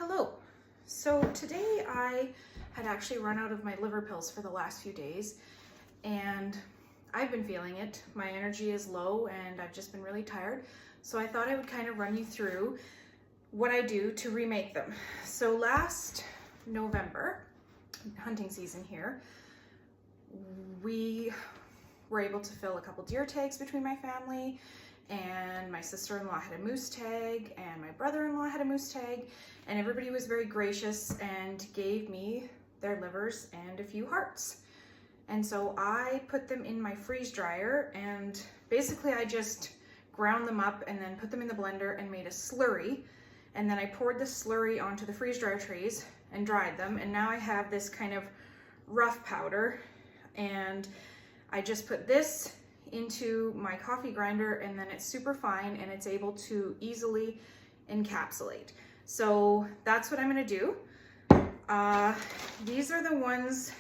Hello. So today I had actually run out of my liver pills for the last few days and I've been feeling it. My energy is low and I've just been really tired. So I thought I would kind of run you through what I do to remake them. So last November, hunting season here, we were able to fill a couple deer tags between my family, and my sister-in-law had a moose tag and my brother-in-law had a moose tag, and everybody was very gracious and gave me their livers and a few hearts. And so I put them in my freeze dryer, and basically I just ground them up and then put them in the blender and made a slurry, and then I poured the slurry onto the freeze dryer trays and dried them, and now I have this kind of rough powder, and I just put this into my coffee grinder, and then it's super fine and it's able to easily encapsulate. So that's what I'm going to do. These are the ones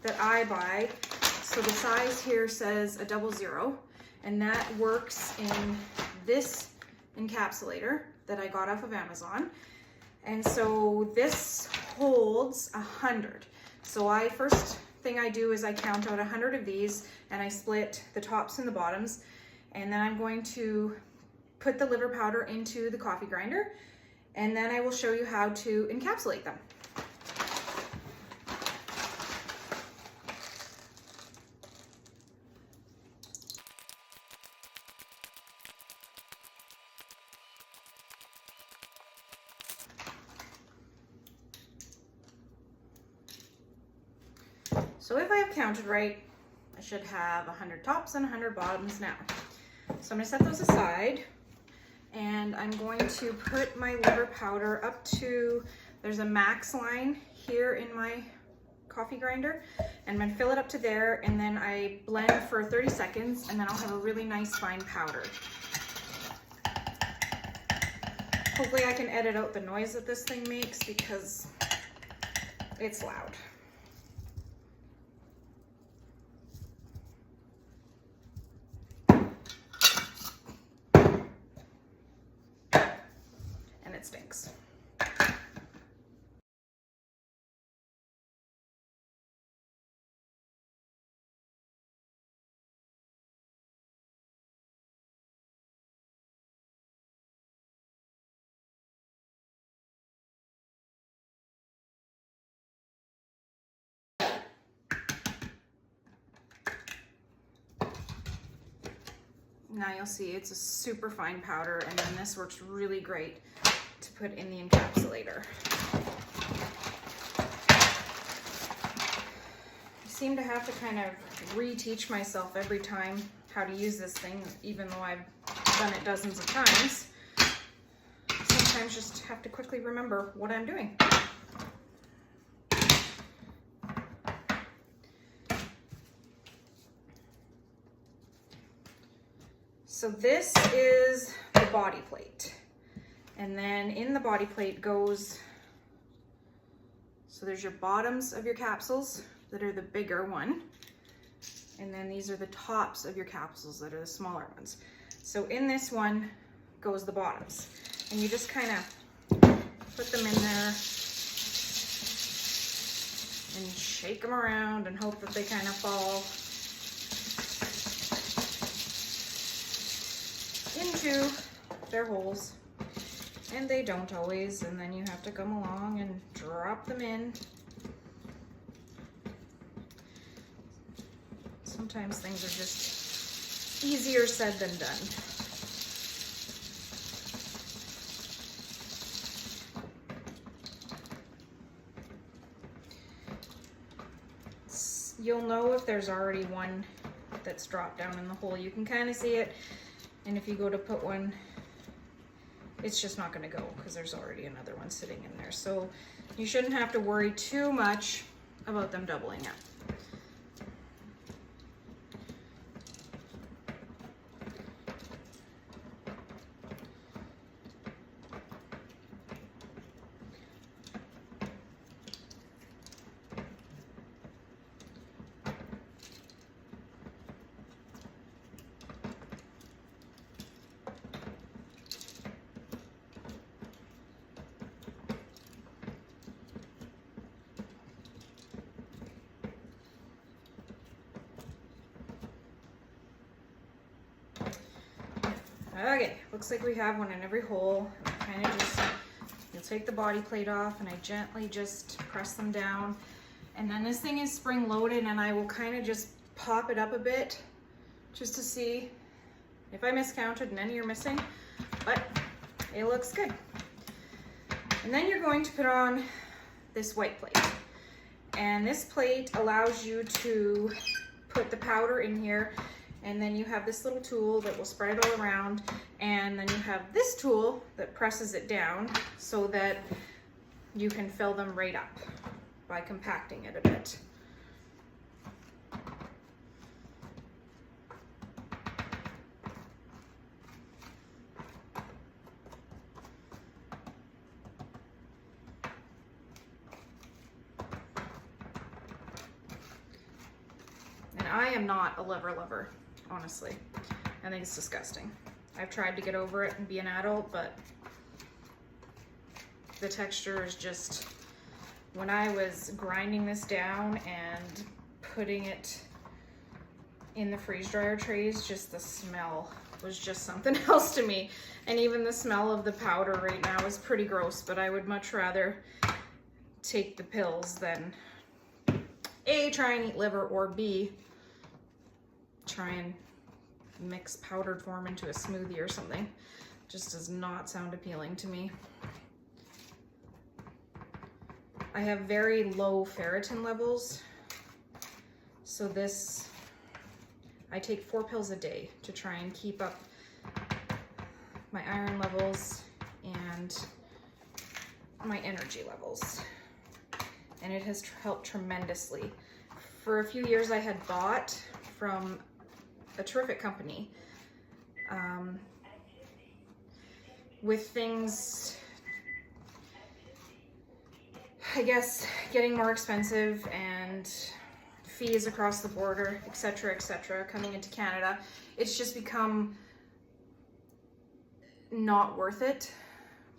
that I buy. So the size here says a 00, and that works in this encapsulator that I got off of Amazon. And so this holds 100. So first thing I do is I count out 100 of these and I split the tops and the bottoms, and then I'm going to put the liver powder into the coffee grinder, and then I will show you how to encapsulate them. So if I have counted right, I should have 100 tops and 100 bottoms now. So I'm going to set those aside, and I'm going to put my liver powder up to, there's a max line here in my coffee grinder, and I'm going to fill it up to there, and then I blend for 30 seconds, and then I'll have a really nice fine powder. Hopefully I can edit out the noise that this thing makes because it's loud. It stinks. Now you'll see it's a super fine powder, and then this works really great to put in the encapsulator. I seem to have to kind of reteach myself every time how to use this thing, even though I've done it dozens of times. Sometimes just have to quickly remember what I'm doing. So this is the body plate. And then in the body plate goes, so there's your bottoms of your capsules that are the bigger one. And then these are the tops of your capsules that are the smaller ones. So in this one goes the bottoms. And you just kind of put them in there and shake them around and hope that they kind of fall into their holes, and they don't always, and then you have to come along and drop them in. Sometimes things are just easier said than done. You'll know if there's already one that's dropped down in the hole. You can kind of see it. And if you go to put one, it's just not going to go because there's already another one sitting in there. So you shouldn't have to worry too much about them doubling up. Okay, looks like we have one in every hole. Kind of just, you'll take the body plate off and I gently just press them down. And then this thing is spring loaded and I will kind of just pop it up a bit just to see if I miscounted and any are missing, but it looks good. And then you're going to put on this white plate. And this plate allows you to put the powder in here, and then you have this little tool that will spread it all around, and then you have this tool that presses it down so that you can fill them right up by compacting it a bit. I am not a liver lover, honestly. I think it's disgusting. I've tried to get over it and be an adult, but the texture is just, when I was grinding this down and putting it in the freeze dryer trays, just the smell was just something else to me. And even the smell of the powder right now is pretty gross, but I would much rather take the pills than A, try and eat liver, or B, try and mix powdered form into a smoothie or something. Just does not sound appealing to me. I have very low ferritin levels, so this, I take 4 pills a day to try and keep up my iron levels and my energy levels, and it has helped tremendously. For a few years I had bought from a terrific company with things, I guess, getting more expensive and fees across the border, etc., coming into Canada. It's just become not worth it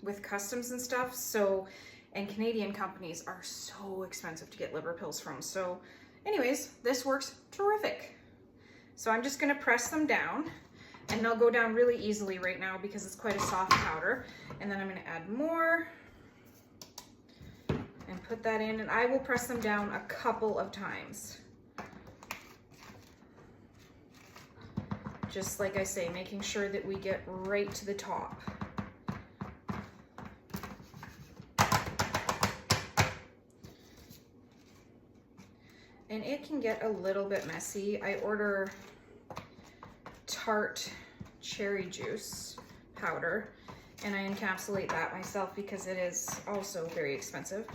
with customs and stuff. So, and Canadian companies are so expensive to get liver pills from. So anyways, this works terrific. So I'm just gonna press them down, and they'll go down really easily right now because it's quite a soft powder. And then I'm gonna add more and put that in, and I will press them down a couple of times. Just like I say, making sure that we get right to the top. And it can get a little bit messy. I order tart cherry juice powder, and I encapsulate that myself because it is also very expensive.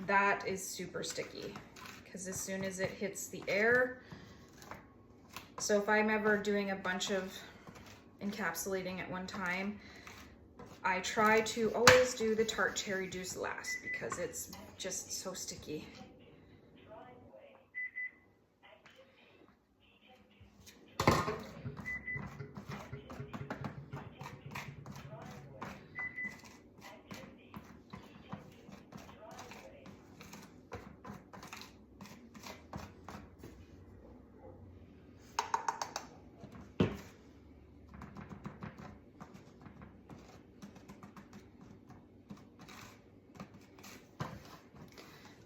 That is super sticky because as soon as it hits the air, so if I'm ever doing a bunch of encapsulating at one time, I try to always do the tart cherry juice last because it's just so sticky.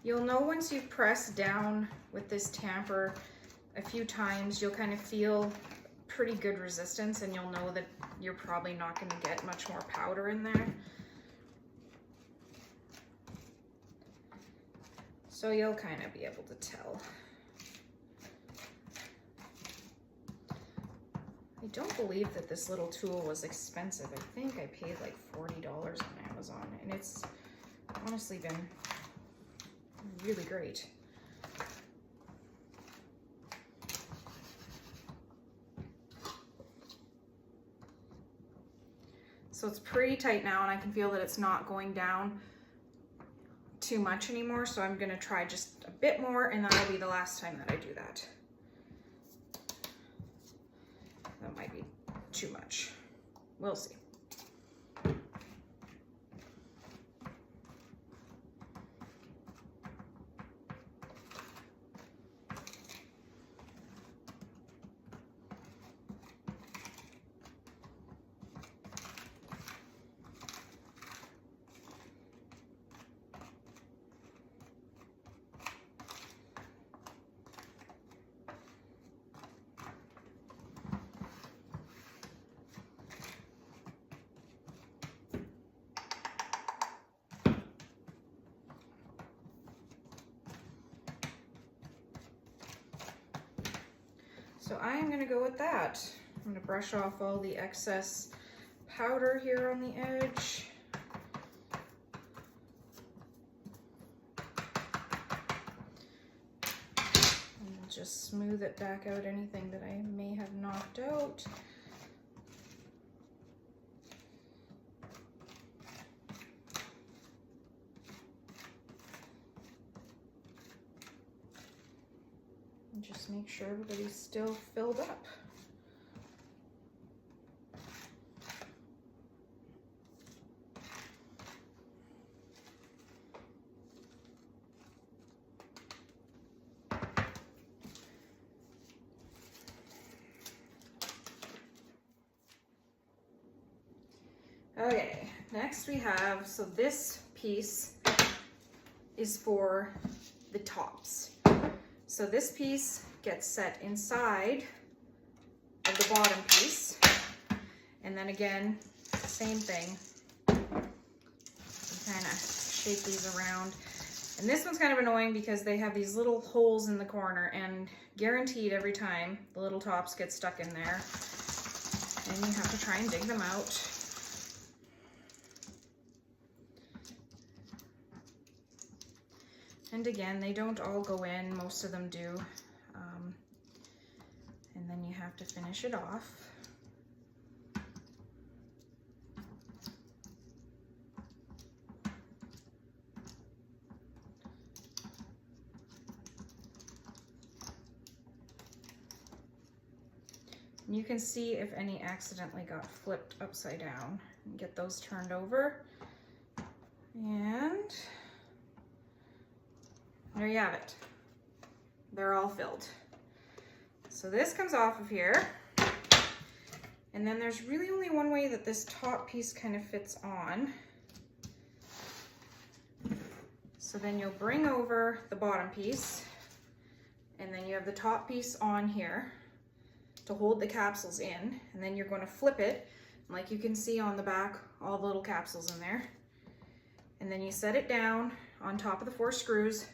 You'll know once you've pressed down with this tamper a few times, you'll kind of feel pretty good resistance, and you'll know that you're probably not going to get much more powder in there. So you'll kind of be able to tell. I don't believe that this little tool was expensive. I think I paid like $40 on Amazon, and it's honestly been really great. So it's pretty tight now, and I can feel that it's not going down too much anymore. So I'm gonna try just a bit more, and that'll be the last time that I do that. That might be too much. We'll see. So I am gonna go with that. I'm gonna brush off all the excess powder here on the edge. And just smooth it back out, anything that I may have knocked out. And just make sure everybody's still filled up. Okay, next we have, so this piece is for the tops. So this piece gets set inside of the bottom piece. And then again, same thing. Kind of shake these around. And this one's kind of annoying because they have these little holes in the corner, and guaranteed every time the little tops get stuck in there. And you have to try and dig them out. And again, they don't all go in, most of them do. And then you have to finish it off. And you can see if any accidentally got flipped upside down. And get those turned over. And there you have it. They're all filled. So this comes off of here. And then there's really only one way that this top piece kind of fits on. So then you'll bring over the bottom piece, and then you have the top piece on here to hold the capsules in, and then you're going to flip it, like you can see on the back, all the little capsules in there. And then you set it down on top of the 4 screws,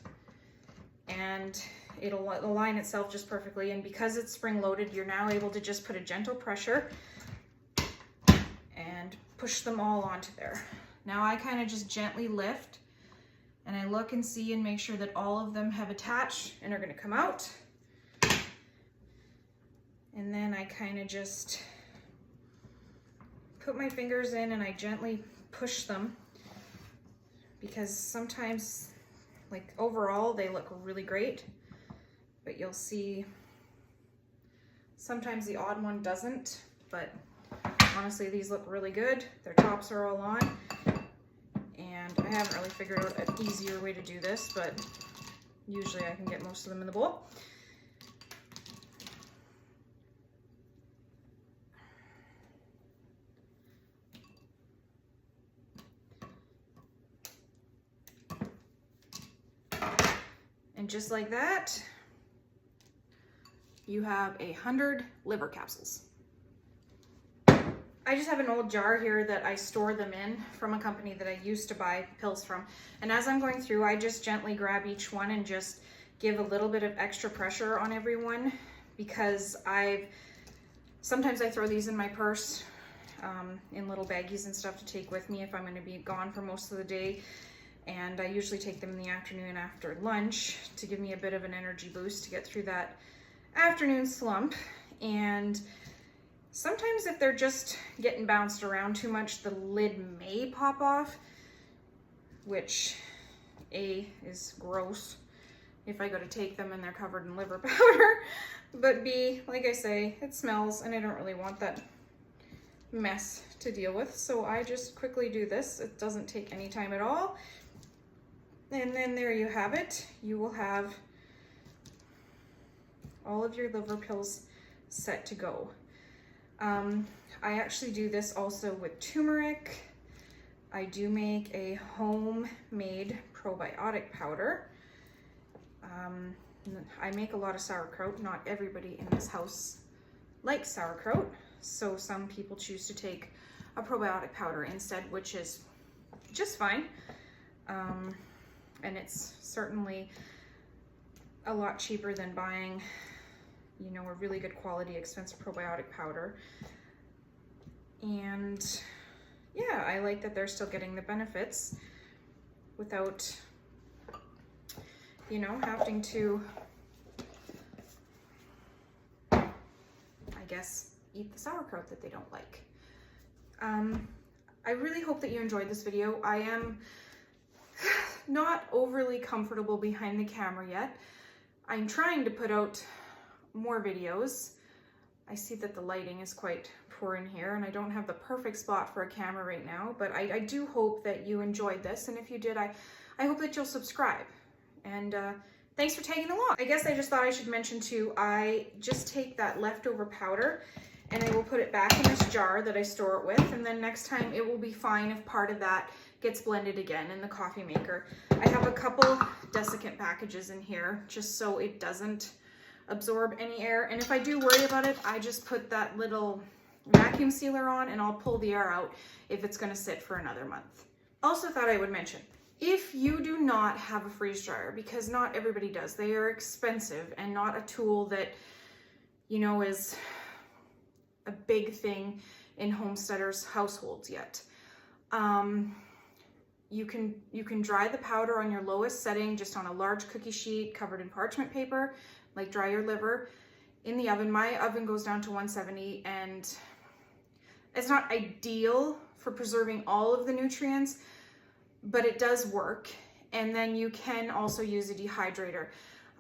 and it'll align itself just perfectly. And because it's spring-loaded, you're now able to just put a gentle pressure and push them all onto there. Now I kind of just gently lift, and I look and see and make sure that all of them have attached and are going to come out. And then I kind of just put my fingers in and I gently push them, because sometimes, like overall, they look really great, but you'll see sometimes the odd one doesn't. But honestly, these look really good. Their tops are all on, and I haven't really figured out an easier way to do this, but usually I can get most of them in the bowl. And just like that, you have 100 liver capsules. I just have an old jar here that I store them in from a company that I used to buy pills from. And as I'm going through, I just gently grab each one and just give a little bit of extra pressure on everyone, because sometimes I throw these in my purse in little baggies and stuff to take with me if I'm going to be gone for most of the day. And I usually take them in the afternoon after lunch to give me a bit of an energy boost to get through that afternoon slump. And sometimes if they're just getting bounced around too much, the lid may pop off, which A, is gross if I go to take them and they're covered in liver powder, but B, like I say, it smells and I don't really want that mess to deal with. So I just quickly do this. It doesn't take any time at all. And then there you have it. You will have all of your liver pills set to go. I actually do this also with turmeric. I do make a homemade probiotic powder. I make a lot of sauerkraut. Not everybody in this house likes sauerkraut, so some people choose to take a probiotic powder instead, which is just fine. And it's certainly a lot cheaper than buying, you know, a really good quality, expensive probiotic powder. And yeah, I like that they're still getting the benefits without, you know, having to, I guess, eat the sauerkraut that they don't like. I really hope that you enjoyed this video. I am not overly comfortable behind the camera yet. I'm trying to put out more videos. I see that the lighting is quite poor in here and I don't have the perfect spot for a camera right now, but I do hope that you enjoyed this, and if you did, I hope that you'll subscribe. And thanks for tagging along. I guess I just thought I should mention too, I just take that leftover powder and I will put it back in this jar that I store it with, and then next time it will be fine if part of that gets blended again in the coffee maker. I have a couple desiccant packages in here just so it doesn't absorb any air, and if I do worry about it, I just put that little vacuum sealer on and I'll pull the air out if it's gonna sit for another month. Also thought I would mention, if you do not have a freeze dryer, because not everybody does, they are expensive and not a tool that, you know, is a big thing in homesteaders' households yet. You can dry the powder on your lowest setting, just on a large cookie sheet covered in parchment paper, like dry your liver, in the oven. My oven goes down to 170, and it's not ideal for preserving all of the nutrients, but it does work. And then you can also use a dehydrator.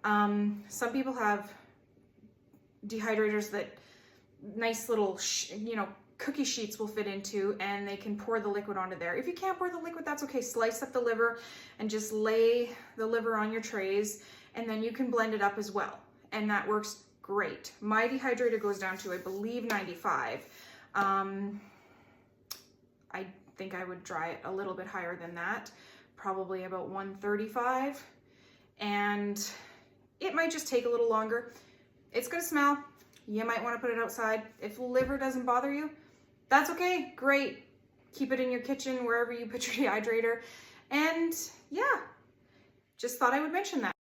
Some people have dehydrators that nice little, you know, cookie sheets will fit into, and they can pour the liquid onto there. If you can't pour the liquid, that's okay. Slice up the liver and just lay the liver on your trays, and then you can blend it up as well. And that works great. My dehydrator goes down to, I believe, 95. I think I would dry it a little bit higher than that, probably about 135. And it might just take a little longer. It's gonna smell. You might want to put it outside. If liver doesn't bother you, that's okay, great. Keep it in your kitchen, wherever you put your dehydrator. And yeah, just thought I would mention that.